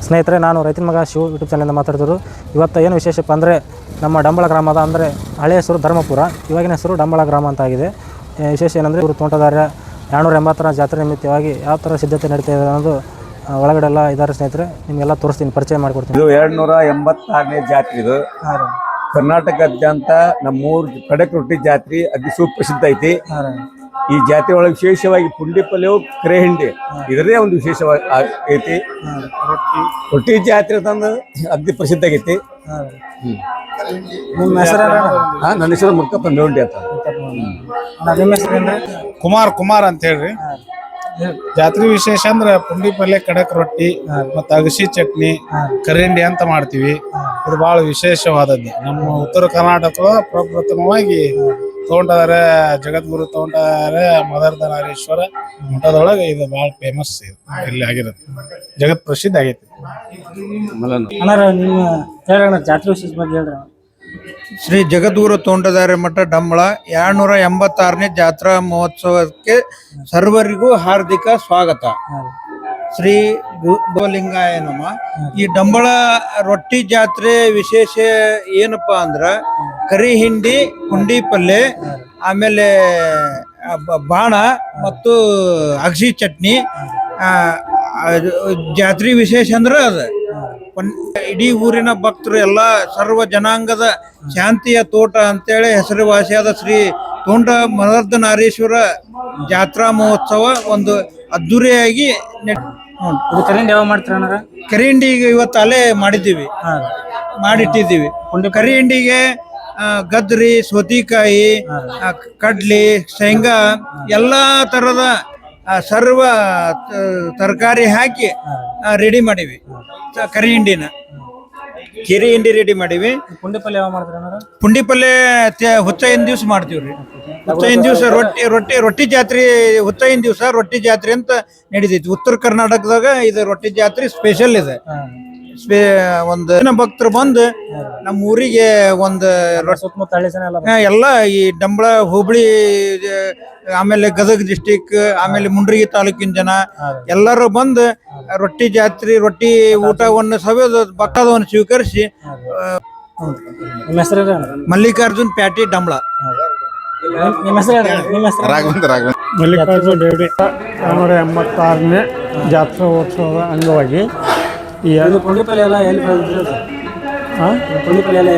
ಸ್ನೇಹಿತರೆ, ನಾನು ರೈತನ ಮಗ ಶಿವ ಯೂಟ್ಯೂಬ್ ಚಾನಲಿಂದ ಮಾತಾಡ್ತಿದ್ರು. ಇವತ್ತು ಏನು ವಿಶೇಷಪ್ಪ ಅಂದರೆ ನಮ್ಮ ಡಂಬಳ ಗ್ರಾಮದ ಅಂದರೆ ಹಳೆಯ ಹೆಸರು ಧರ್ಮಪುರ, ಇವಾಗಿನ ಹೆಸರು ಡಂಬಳ ಗ್ರಾಮ ಅಂತ ಆಗಿದೆ. ವಿಶೇಷ ಏನಂದರೆ ಇವರು ತೋಂಟದಾರ್ಯ 280ರ ಜಾತ್ರೆ ನಿಮಿತ್ತವಾಗಿ ಯಾವ ಥರ ಸಿದ್ಧತೆ ನಡೀತಾ ಇದೆ ಅನ್ನೋದು ಒಳಗಡೆ ಎಲ್ಲ ಇದ್ದಾರೆ ಸ್ನೇಹಿತರೆ. ನಿಮಗೆಲ್ಲ ತೋರಿಸ್ತೀನಿ, ಪರಿಚಯ ಮಾಡಿಕೊಡ್ತೀನಿ. ಇದು 286ನೇ ಜಾತ್ರೆ. ಇದು ಕರ್ನಾಟಕದಾದ್ಯಂತ ನಮ್ಮೂರು ಕಡಕ್ ರೊಟ್ಟಿ ಜಾತ್ರೆ ಅತಿ ಸುಪ್ರಸಿದ್ಧ ಐತಿ. ಈ ಜಾತ್ರೆ ಒಳಗೆ ವಿಶೇಷವಾಗಿ ಪುಂಡಿ ಪಲ್ಯವು ಕರೆಹಿಂಡಿ ಇದರದೇ ಒಂದು ವಿಶೇಷವಾಗಿ ಐತಿ. ರೊಟ್ಟಿ ಜಾತ್ರೆ ತಂದು ಅತಿ ಪ್ರಸಿದ್ಧ ಆಗೈತಿ. ನಿಮ್ಮ ಹೆಸರು? ನನ್ನ ಹೆಸರು ಮುರ್ತಪ್ಪ ಮೇವುಂಡಿ ಅಂತ. ನಿಮ್ಮ ಹೆಸರು? ಕುಮಾರ್ ಅಂತ ಹೇಳ್ರಿ. ಜಾತ್ರೆ ವಿಶೇಷ ಅಂದ್ರೆ ಪುಂಡಿ ಪಲ್ಯ, ಕಡಕ್ ರೊಟ್ಟಿ ಮತ್ತು ಅಗಸಿ ಚಟ್ನಿ, ಕರಿಂಡಿ ಅಂತ ಮಾಡ್ತೀವಿ. ಇದು ಬಹಳ ವಿಶೇಷವಾದದ್ದು. ನಮ್ಮ ಉತ್ತರ ಕರ್ನಾಟಕದ ಪ್ರಪ್ರಥಮವಾಗಿ ತೋಂಟದಾರ್ಯ ಜಗದ್ಗುರು ತೋಂಟದಾರ್ಯ ಮದರ್ಧನಾರೀಶ್ವರ ಮಠದೊಳಗೆ ಇದು ಬಹಳ ಫೇಮಸ್ ಇಲ್ಲಿ ಆಗಿರುತ್ತೆ, ಜಗತ್ ಪ್ರಸಿದ್ಧ ಆಗೈತಿ. ನಿಮ್ಮ ಹೇಳೋಣ ಜಾತ್ರೆ ವಿಶೇಷ ಬಗ್ಗೆ ಹೇಳ್ರಿ. ಶ್ರೀ ಜಗದ್ಗುರು ತೋಂಟದಾರ್ಯ ಮಠ ಡಂಬಳ 286ನೇ ಜಾತ್ರಾ ಮಹೋತ್ಸವಕ್ಕೆ ಸರ್ವರಿಗೂ ಹಾರ್ದಿಕ ಸ್ವಾಗತ. ಶ್ರೀ ಗೋಲಿಂಗಾಯ ನಮ. ಈ ಡಂಬಳ ರೊಟ್ಟಿ ಜಾತ್ರೆ ವಿಶೇಷ ಏನಪ್ಪಾ ಅಂದ್ರ ಕರಿ ಹಿಂಡಿ, ಪುಂಡಿ ಪಲ್ಯ, ಆಮೇಲೆ ಬಾಣ ಮತ್ತು ಅಗಸಿ ಚಟ್ನಿ. ಜಾತ್ರೆ ವಿಶೇಷ ಅಂದ್ರೆ ಅದ ಇಡೀ ಊರಿನ ಭಕ್ತರು ಎಲ್ಲ ಸರ್ವ ಜನಾಂಗದ ಶಾಂತಿಯ ತೋಟ ಅಂತೇಳಿ ಹೆಸರುವಾಸಿಯಾದ ಶ್ರೀ ತೋಂಟ ಮದರ್ಧನಾರೀಶ್ವರ ಜಾತ್ರಾ ಮಹೋತ್ಸವ ಒಂದು ಅದ್ದೂರಿಯಾಗಿ ಕರಿಂಡಿ ಯಾವಾಗ ಮಾಡ್ತೀರ? ಕರಿಂಡಿ ಇವತ್ತು ಅಲ್ಲೇ ಮಾಡಿದ್ದೀವಿ, ಮಾಡಿಟ್ಟಿದ್ದೀವಿ. ಕರಿಂಡಿಗೆ ಗದ್ರಿ, ಸೌತಿಕಾಯಿ, ಕಡ್ಲಿ, ಶೇಂಗಾ ಎಲ್ಲಾ ತರದ ಸರ್ವ ತರಕಾರಿ ಹಾಕಿ ರೆಡಿ ಮಾಡಿವಿ. ಕರಿ ಹಿಂಡಿನ ಕಿರಿ ಹಿಂಡಿ ರೆಡಿ ಮಾಡಿವಿ. ಪುಂಡಿ ಪಲ್ಯ ಯಾವಾಗ ಮಾಡ್ತೀರ? ಪುಂಡಿ ಪಲ್ಯ ಹುಚ್ಚೈನ ದಿವ್ಸ ಮಾಡ್ತೀವ್ರಿ. ಹುಚ್ಚೈನ ದಿವ್ಸ ರೊಟ್ಟಿ ಜಾತ್ರೆ, ಹುಚ್ಚೈನ ದಿವ್ಸ ರೊಟ್ಟಿ ಜಾತ್ರೆ ಅಂತ ನಡೀತೈತಿ. ಉತ್ತರ ಕರ್ನಾಟಕದಾಗ ಇದು ರೊಟ್ಟಿ ಜಾತ್ರೆ ಸ್ಪೆಷಲ್ ಇದೆ. ಒಂದು ಭಕ್ತರು ಬಂದು ನಮ್ಮ ಊರಿಗೆ ಒಂದು ಸುತ್ತಮುತ್ತ ಹಳ್ಳಿ ಜನ ಎಲ್ಲ ಈ ಡಂಬಳ ಹುಬ್ಳಿ, ಆಮೇಲೆ ಗದಗ ಡಿಸ್ಟಿಕ್, ಆಮೇಲೆ ಮುಂಡ್ರಿಗಿ ತಾಲೂಕಿನ ಜನ ಎಲ್ಲರೂ ಬಂದು ರೊಟ್ಟಿ ಜಾತ್ರೆ, ರೊಟ್ಟಿ ಊಟವನ್ನು ಸವಿದು ಭಕ್ತವನ್ನು ಸ್ವೀಕರಿಸಿ. ನಿಮ್ಮ ಹೆಸರು? ಮಲ್ಲಿಕಾರ್ಜುನ್ ಪ್ಯಾಟಿ ಡಂಬಳ. ನಿಮ್ಮ ಹೆಸರು? ಮಲ್ಲಿಕಾರ್ಜುನ್ ದೇವಡಿ 286ನೇ ಜಾತ್ರೋತ್ಸವದ ಅಂಗವಾಗಿ ಈ ಪುಂಡಿ ಪಲ್ಯ ಎಲ್ಲ ಎಲ್ಲಿ ಪುಂಡಿ ಪಲ್ಯ ಎಲ್ಲ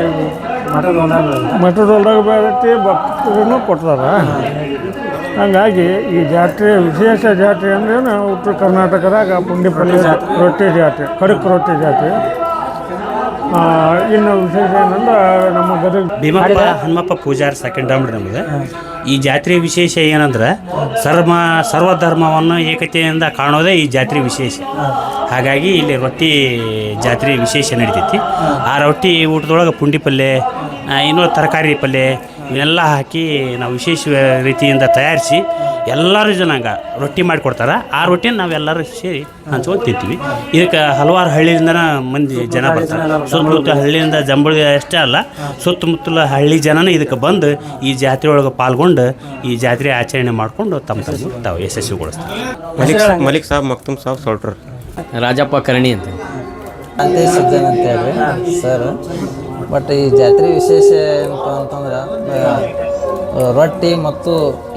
ಮಠದೊಳಗೆ ಬೇರೆ ಭಕ್ತರನ್ನು ಕೊಡ್ತಾರೆ. ಹಂಗಾಗಿ ಈ ಜಾತ್ರೆ ವಿಶೇಷ ಜಾತ್ರೆ ಅಂದ್ರೆ ಉತ್ತರ ಕರ್ನಾಟಕದಾಗ ಪುಂಡಿ ಪಲ್ಯ ರೊಟ್ಟಿ ಜಾತ್ರೆ, ಕಡಕ್ ರೊಟ್ಟಿ ಜಾತ್ರೆ. ಇನ್ನು ವಿಶೇಷ ಏನಂದ್ರೆ ನಮ್ಮ ಗದಗ ಭೀಮಪ್ಪ ಹನುಮಪ್ಪ ಪೂಜಾರಿ ಸೆಕೆಂಡ್ ಡಂಬಳ ನಮಗೆ. ಈ ಜಾತ್ರೆ ವಿಶೇಷ ಏನಂದ್ರೆ ಸರ್ವಧರ್ಮವನ್ನು ಏಕತೆಯಿಂದ ಕಾಣೋದೇ ಈ ಜಾತ್ರೆ ವಿಶೇಷ. ಹಾಗಾಗಿ ಇಲ್ಲಿ ರೊಟ್ಟಿ ಜಾತ್ರೆ ವಿಶೇಷ ನಡೀತೈತಿ. ಆ ರೊಟ್ಟಿ ಊಟದೊಳಗೆ ಪುಂಡಿ ಪಲ್ಯ, ಇನ್ನೂ ತರಕಾರಿ ಪಲ್ಯ ಇವನ್ನೆಲ್ಲ ಹಾಕಿ ನಾವು ವಿಶೇಷ ರೀತಿಯಿಂದ ತಯಾರಿಸಿ ಎಲ್ಲರೂ ಜನಾಂಗ ರೊಟ್ಟಿ ಮಾಡಿಕೊಡ್ತಾರೆ. ಆ ರೊಟ್ಟಿನ ನಾವೆಲ್ಲರೂ ಸೇರಿ ಹಂಚ್ಕೊಂಡು ತಿಂತೀವಿ. ಇದಕ್ಕೆ ಹಲವಾರು ಹಳ್ಳಿಯಿಂದ ಮಂದಿ ಜನ ಬರ್ತಾರೆ. ಸುತ್ತಮುತ್ತ ಹಳ್ಳಿಯಿಂದ ಜಂಬಳಿ ಅಷ್ಟೇ ಅಲ್ಲ, ಸುತ್ತಮುತ್ತಲ ಹಳ್ಳಿ ಜನನೂ ಇದಕ್ಕೆ ಬಂದು ಈ ಜಾತ್ರೆ ಒಳಗೆ ಪಾಲ್ಗೊಂಡು ಈ ಜಾತ್ರೆ ಆಚರಣೆ ಮಾಡಿಕೊಂಡು ತಮ್ಮ ತಾವು ಯಶಸ್ವಿಗೊಳಿಸ್ತಾರೆ. ಮಲಿಕ್ ಸಾಬ್ ಮಕ್ತುಮ್ ಸಾಬ್ ಸೋಲ್ಟ್ರ್. ರಾಜಪ್ಪ ಕರ್ಣಿ ಅಂತ ಅಂತ ಸಜ್ಜನ್ ಅಂತ ಹೇಳ್ರಿ ಸರ್. ಬಟ್ ಈ ಜಾತ್ರೆ ವಿಶೇಷ ಏನಪ್ಪ ಅಂತಂದ್ರೆ ರೊಟ್ಟಿ ಮತ್ತು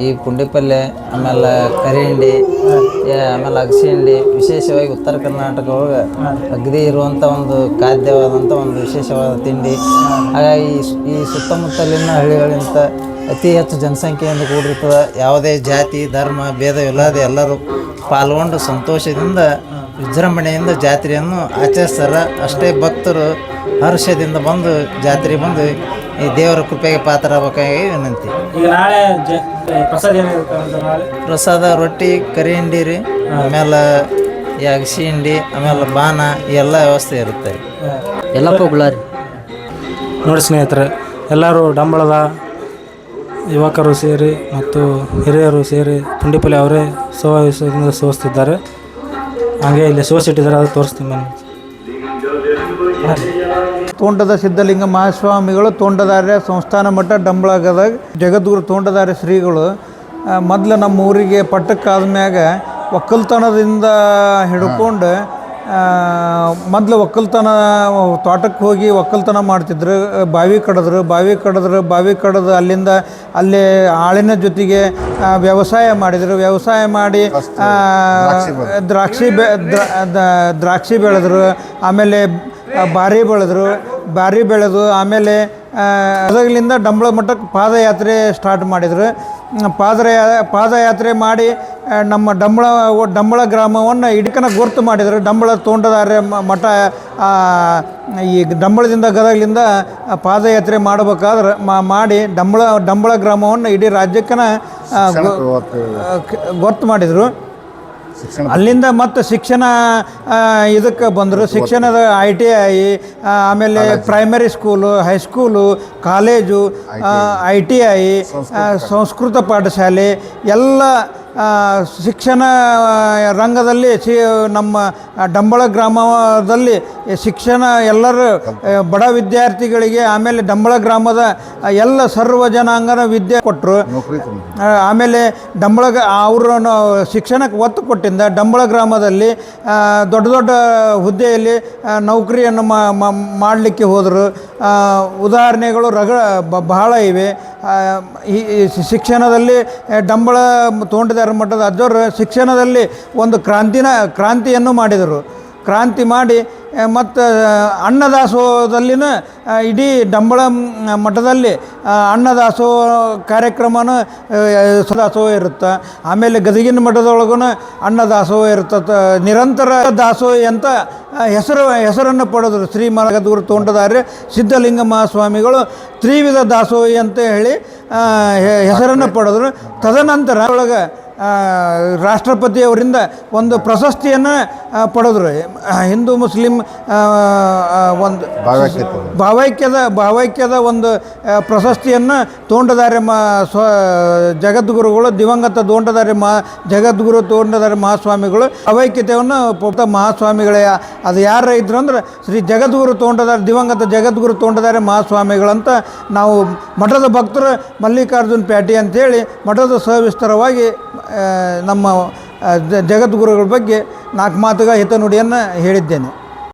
ಈ ಪುಂಡಿ ಪಲ್ಯ, ಆಮೇಲೆ ಕರಿ ಹಿಂಡಿ, ಆಮೇಲೆ ಅಗಸಿ ಹಿಂಡಿ ವಿಶೇಷವಾಗಿ ಉತ್ತರ ಕರ್ನಾಟಕ ಒಳಗೆ ಅಗದಿ ಇರುವಂಥ ಒಂದು ಖಾದ್ಯವಾದಂಥ ಒಂದು ವಿಶೇಷವಾದ ತಿಂಡಿ. ಹಾಗಾಗಿ ಈ ಸುತ್ತಮುತ್ತಲಿನ ಹಳ್ಳಿಗಳಿಂದ ಅತಿ ಹೆಚ್ಚು ಜನಸಂಖ್ಯೆಯಿಂದ ಕೂಡಿರ್ತದೆ. ಯಾವುದೇ ಜಾತಿ ಧರ್ಮ ಭೇದವಿಲ್ಲದೆ ಎಲ್ಲರೂ ಪಾಲ್ಗೊಂಡು ಸಂತೋಷದಿಂದ ವಿಜೃಂಭಣೆಯಿಂದ ಜಾತ್ರೆಯನ್ನು ಆಚರಿಸ್ತಾರೆ. ಅಷ್ಟೇ ಭಕ್ತರು ಹರ್ಷದಿಂದ ಬಂದು ಜಾತ್ರೆ ಬಂದು ಈ ದೇವರ ಕೃಪೆಗೆ ಪಾತ್ರರಾಗಬೇಕಾಗಿ ವಿನಂತಿ. ಈಗ ನಾಳೆ ಪ್ರಸಾದ ರೊಟ್ಟಿ, ಕರಿ ಹಿಂಡಿ ರೀ, ಆಮೇಲೆ ಈ ಅಗಸಿ ಹಿಂಡಿ, ಆಮೇಲೆ ಬಾನ, ಎಲ್ಲ ವ್ಯವಸ್ಥೆ ಇರುತ್ತೆ. ಎಲ್ಲಪ್ಪ ಗುಳಾರಿ. ನೋಡಿ ಸ್ನೇಹಿತರೆ, ಎಲ್ಲರೂ ಡಂಬಳದ ಯುವಕರು ಸೇರಿ ಮತ್ತು ಹಿರಿಯರು ಸೇರಿ ಪುಂಡಿ ಪಲ್ಯ ಅವರೇ ಸೋಸ್ತಿದ್ದಾರೆ. ಹಾಗೆ ಇಲ್ಲಿ ಸೋಸಿಟ್ಟಿದ್ದಾರೆ, ಅದು ತೋರಿಸ್ತೀನಿ ಬನ್ನಿ. ತೋಂಟದ ಸಿದ್ಧಲಿಂಗ ಮಹಾಸ್ವಾಮಿಗಳು ತೋಂಟದಾರ್ಯ ಸಂಸ್ಥಾನ ಮಠ ಡಂಬಳ ಗದಗ ಜಗದ್ಗುರು ತೋಂಟದಾರ್ಯ ಶ್ರೀಗಳು ಮೊದಲು ನಮ್ಮ ಊರಿಗೆ ಪಟ್ಟಕ್ಕಾದ ಮ್ಯಾಗ ಒಕ್ಕಲ್ತನದಿಂದ ಹಿಡ್ಕೊಂಡು ಮೊದಲು ಒಕ್ಕಲ್ತನ ತೋಟಕ್ಕೆ ಹೋಗಿ ಒಕ್ಕಲ್ತನ ಮಾಡ್ತಿದ್ರು, ಬಾವಿ ಕಡಿದ್ರು ಅಲ್ಲಿಂದ ಅಲ್ಲೇ ಆಳಿನ ಜೊತೆಗೆ ವ್ಯವಸಾಯ ಮಾಡಿದರು. ವ್ಯವಸಾಯ ಮಾಡಿ ದ್ರಾಕ್ಷಿ ಬೆಳೆದ್ರು, ಆಮೇಲೆ ಬಾರಿ ಬೆಳೆದು ಆಮೇಲೆ ಗದಗಲಿಂದ ಡಂಬಳ ಮಠಕ್ಕೆ ಪಾದಯಾತ್ರೆ ಸ್ಟಾರ್ಟ್ ಮಾಡಿದರು. ಪಾದಯಾತ್ರೆ ಮಾಡಿ ನಮ್ಮ ಡಂಬಳ ಗ್ರಾಮವನ್ನು ಇಡಕನ ಗುರ್ತು ಮಾಡಿದರು. ಡಂಬಳ ತೋಂಟದಾರ್ಯ ಮಠ ಈ ಡಂಬಳದಿಂದ ಗದಗಲಿಂದ ಪಾದಯಾತ್ರೆ ಮಾಡಬೇಕಾದ್ರೆ ಮಾಡಿ ಡಂಬಳ ಗ್ರಾಮವನ್ನು ಇಡೀ ರಾಜ್ಯಕ್ಕನ ಗುರ್ತು ಮಾಡಿದರು. ಅಲ್ಲಿಂದ ಮತ್ತು ಶಿಕ್ಷಣ ಇದಕ್ಕೆ ಬಂದರು. ಶಿಕ್ಷಣದ ITI, ಆಮೇಲೆ primary school, high school, college, ITI, Sanskrit ಪಾಠಶಾಲೆ ಎಲ್ಲ ಶಿಕ್ಷಣ ರಂಗದಲ್ಲಿ ನಮ್ಮ ಡಂಬಳ ಗ್ರಾಮದಲ್ಲಿ ಶಿಕ್ಷಣ ಎಲ್ಲರೂ ಬಡ ವಿದ್ಯಾರ್ಥಿಗಳಿಗೆ, ಆಮೇಲೆ ಡಂಬಳ ಗ್ರಾಮದ ಎಲ್ಲ ಸರ್ವ ಜನಾಂಗನ ವಿದ್ಯೆ ಕೊಟ್ಟರು. ಆಮೇಲೆ ಅವರು ಶಿಕ್ಷಣಕ್ಕೆ ಒತ್ತು ಕೊಟ್ಟಿಂದ ಡಂಬಳ ಗ್ರಾಮದಲ್ಲಿ ದೊಡ್ಡ ದೊಡ್ಡ ಹುದ್ದೆಯಲ್ಲಿ ನೌಕರಿಯನ್ನು ಮಾಡಲಿಕ್ಕೆ ಹೋದರು. ಉದಾಹರಣೆಗಳು ಬಹಳ ಇವೆ. ಈ ಶಿಕ್ಷಣದಲ್ಲಿ ಡಂಬಳ ತೋಂಟದಾರ್ಯ ಮಠದ ಅಜ್ಜವರು ಶಿಕ್ಷಣದಲ್ಲಿ ಒಂದು ಕ್ರಾಂತಿಯನ್ನು ಮಾಡಿದರು. ಕ್ರಾಂತಿ ಮಾಡಿ ಮತ್ತು ಅನ್ನದಾಸೋಹದಲ್ಲಿನ ಇಡೀ ಡಂಬಳ ಮಠದಲ್ಲಿ ಅನ್ನದಾಸೋಹ ಕಾರ್ಯಕ್ರಮನೂ ದಾಸೋಹ ಇರುತ್ತೆ. ಆಮೇಲೆ ಗದಗಿನ ಮಠದೊಳಗೂ ಅನ್ನದಾಸೋಹ ಇರ್ತದೆ. ನಿರಂತರ ದಾಸೋಹ ಅಂತ ಹೆಸರನ್ನು ಪಡೆದರು. ಶ್ರೀ ಮರಗದೂರು ತೋಂಟದಾರ್ಯ ಸಿದ್ಧಲಿಂಗ ಮಹಾಸ್ವಾಮಿಗಳು ತ್ರಿವಿಧ ದಾಸೋಹಿ ಅಂತ ಹೇಳಿ ಹೆಸರನ್ನು ಪಡೆದರು. ತದನಂತರ ಒಳಗೆ ರಾಷ್ಟ್ರಪತಿಯವರಿಂದ ಒಂದು ಪ್ರಶಸ್ತಿಯನ್ನು ಪಡೆದರು. ಹಿಂದೂ ಮುಸ್ಲಿಂ ಒಂದು ಭಾವೈಕ್ಯದ ಒಂದು ಪ್ರಶಸ್ತಿಯನ್ನು ತೋಂಟದಾರ್ಯ ಜಗದ್ಗುರುಗಳು, ದಿವಂಗತ ಜಗದ್ಗುರು ತೋಂಟದಾರ್ಯ ಮಹಾಸ್ವಾಮಿಗಳು ಭಾವೈಕ್ಯತೆಯನ್ನು ಮಹಾಸ್ವಾಮಿಗಳೇ. ಅದು ಯಾರು ಇದ್ರು ಅಂದ್ರೆ ಶ್ರೀ ಜಗದ್ಗುರು ತೋಂಟದಾರ್ಯ, ದಿವಂಗತ ಜಗದ್ಗುರು ತೋಂಟದಾರ್ಯ ಮಹಾಸ್ವಾಮಿಗಳಂತ ನಾವು ಮಠದ ಭಕ್ತರು ಮಲ್ಲಿಕಾರ್ಜುನ್ ಪ್ಯಾಟಿ ಅಂತೇಳಿ ಮಠದ ಸವಿಸ್ತಾರವಾಗಿ ನಮ್ಮ ಜಗದ್ಗುರುಗಳ ಬಗ್ಗೆ 4 ಮಾತುಗಳ ಹಿತನುಡಿಯನ್ನು ಹೇಳಿದ್ದೇನೆ.